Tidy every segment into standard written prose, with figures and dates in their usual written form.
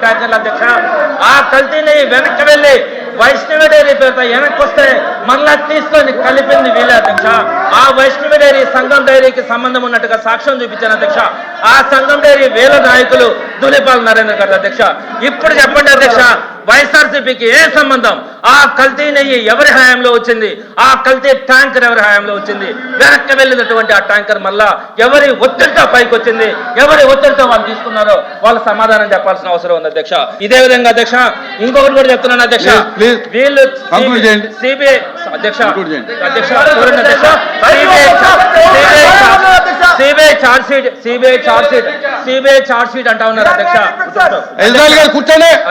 ట్యాంకర్ల అధ్యక్ష. ఆ కల్తీని వెనక్కి వెళ్ళి వైష్ణవి డైరీ పేరుతో వెనక్కి వస్తే మళ్ళా తీసుకొని కలిపింది వీళ్ళే అధ్యక్ష. ఆ వైష్ణవి డైరీ సంఘం డైరీకి సంబంధం ఉన్నట్టుగా సాక్ష్యం చూపించాను అధ్యక్ష. ఆ సంఘం డైరీ వీళ్ళ నాయకులు ధూళిపాల నరేంద్ర గారు అధ్యక్ష. ఇప్పుడు చెప్పండి అధ్యక్ష, వైఎస్ఆర్సీపీకి ఏ సంబంధం? ఆ కల్తీ నెయ్యి ఎవరి హయాంలో వచ్చింది? ఆ కల్తీ ట్యాంకర్ ఎవరి హయాంలో వచ్చింది? వెనక్కి వెళ్ళినటువంటి ఆ ట్యాంకర్ మళ్ళా ఎవరి ఒత్తిడితో పైకి వచ్చింది? ఎవరి ఒత్తిడితో వాళ్ళు తీసుకున్నారో వాళ్ళు సమాధానం చెప్పాల్సిన అవసరం ఉంది అధ్యక్ష. ఇదే విధంగా అధ్యక్ష ఇంకొకటి కూడా చెప్తున్నాను అధ్యక్ష, వీళ్ళు సిబిఐ అధ్యక్ష సిబిఐ చార్జ్ షీట్ అంటా ఉన్నారు అధ్యక్ష.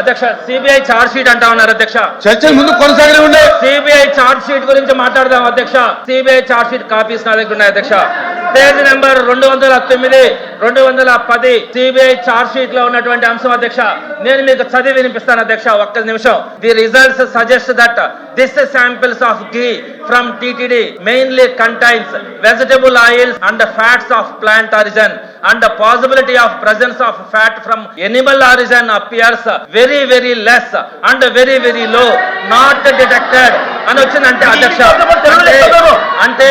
అధ్యక్ష సిబిఐ చార్జ్ షీట్ అంటా ఉన్నారు అధ్యక్ష. చర్చలు ముందు కొనసాగి ఉండే సిబిఐ చార్జ్ షీట్ గురించి మాట్లాడదాం అధ్యక్ష. సిబిఐ చార్జ్ షీట్ కాపీస్ నా దగ్గర ఉన్నాయి అధ్యక్ష. Page number 209, 210 CBI charge sheet లో ఉన్నటువంటి అంశం అధ్యక్ష. నేను మీకు చదివి వినిపిస్తాను అధ్యక్ష, ఒక్క నిమిషం. The results suggest that this samples of ghee from TTD mainly contains vegetable oils and fats of plant origin, and the possibility of presence of fat from animal origin appears very very less and very very low, not detected అని వచ్చిందంటే అధ్యక్ష. అంటే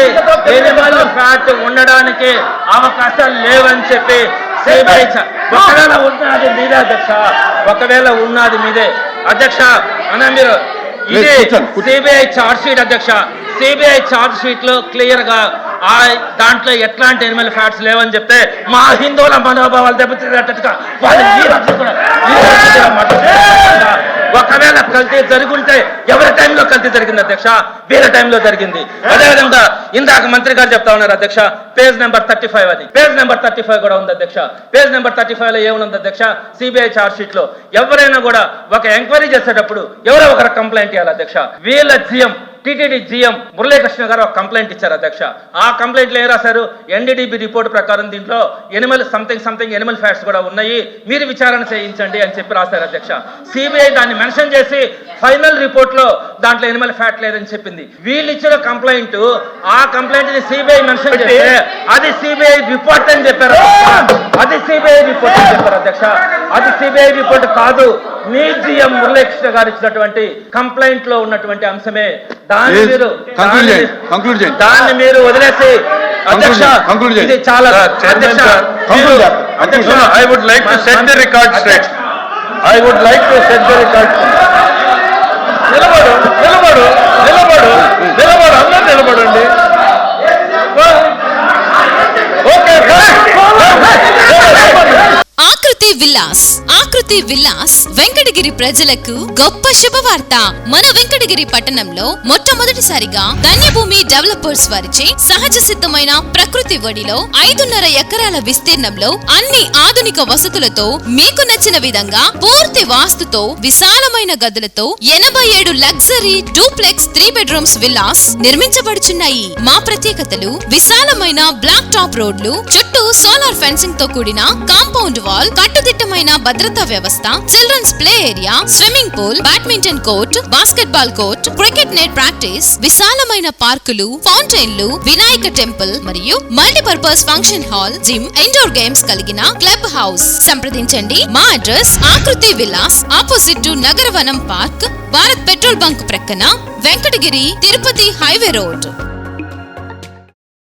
Animal fat ఉండడానికి అవకాశాలు లేవని చెప్పి CBI ఒకవేళ ఉన్నది మీదే అధ్యక్ష, ఒకవేళ ఉన్నది మీదే అధ్యక్ష. అన్న మీరు ఇది సిబిఐ చార్జ్ షీట్ అధ్యక్ష. సిబిఐ చార్జ్ షీట్ లో క్లియర్ గా దాంట్లో ఎట్లాంటి ఎనిమల్ ఫ్యాట్స్ లేవని చెప్తే మా హిందువుల మనోభావాలు దెబ్బతిన్నట్టుగా ఒకవేళ కల్తీ జరుగుంటే ఎవరి టైంలో కల్తీ జరిగింది అధ్యక్ష? వీళ్ళ టైంలో జరిగింది. అదేవిధంగా ఇందాక మంత్రి గారు చెప్తా ఉన్నారు అధ్యక్ష, పేజ్ నెంబర్ 35 అది. పేజ్ నెంబర్ 35 కూడా ఉంది అధ్యక్ష. పేజ్ నెంబర్ 35 లో ఏముంది అధ్యక్ష? సిబిఐ చార్జ్ షీట్ లో ఎవరైనా కూడా ఒక ఎంక్వైరీ చేసేటప్పుడు ఎవరో ఒకరు కంప్లైంట్ ఇవ్వాలి అధ్యక్ష. వీళ్ళ జిఎం టీటీడీ జిఎం మురళీకృష్ణ గారు ఒక కంప్లైంట్ ఇచ్చారు అధ్యక్ష. ఆ కంప్లైంట్ లో ఏం రాశారు? ఎన్డీడీబీ రిపోర్ట్ ప్రకారం దీంట్లో ఎనిమల్ సంథింగ్ ఎనిమల్ ఫ్యాట్స్ కూడా ఉన్నాయి, మీరు విచారణ చేయించండి అని చెప్పి రాశారు అధ్యక్ష. సిబిఐ దాన్ని మెన్షన్ చేసి ఫైనల్ రిపోర్ట్ లో దాంట్లో ఎనిమల్ ఫ్యాట్ లేదని చెప్పింది. వీళ్ళు ఇచ్చిన కంప్లైంట్, ఆ కంప్లైంట్ ని సిబిఐ మెన్షన్ చేస్తే అది సిబిఐ రిపోర్ట్ అని చెప్పారు. అది సిబిఐ రిపోర్ట్ అని చెప్పారు అధ్యక్ష. అది సిబిఐ రిపోర్ట్ కాదు, మీ జిఎం మురళీకృష్ణ గారు ఇచ్చినటువంటి కంప్లైంట్ లో ఉన్నటువంటి అంశమే. దాన్ని మీరు వదిలేసి అధ్యక్ష ఇది చాలా అధ్యక్ష I would like to set the record straight. I would like to set the record. నిలబడు అందరూ నిలబడండి. ఆకృతి విలాస్ వెంకటగిరి ప్రజలకు గొప్ప శుభవార్త. మన వెంకటగిరి పట్టణంలో మొట్టమొదటిసారిగా ధన్యభూమి డెవలపర్స్ వారిచే సహజ సిద్ధమైన ప్రకృతి ఒడిలో 5.5 ఎకరాల విస్తీర్ణంలో అన్ని ఆధునిక వసతులతో మీకు నచ్చిన విధంగా పూర్తి వాస్తుతో విశాలమైన గదులతో 87 లగ్జరీ డూప్లెక్స్ 3 బెడ్రూమ్స్ విల్లాస్ నిర్మించబడుచున్నాయి. మా ప్రత్యేకతలు విశాలమైన బ్లాక్ టాప్ రోడ్లు, చుట్టూ సోలార్ ఫెన్సింగ్ తో కూడిన కాంపౌండ్ వాల్, కట్టుదిట్టమైన భద్రతా వ్యవస్థ, children's play area, swimming pool, badminton court, basketball court, cricket net practice, విశాలమైన పార్కులు, ఫౌంటైన్లు, వినాయక టెంపుల్ మరియు multipurpose function hall, gym, indoor games కలిగిన క్లబ్ హౌస్. సంప్రదించండి. మా address Akruti Vilas, opposite to Nagaravanam park, Bharat petrol bunk ప్రక్కన, వెంకటగిరి తిరుపతి హైవే రోడ్.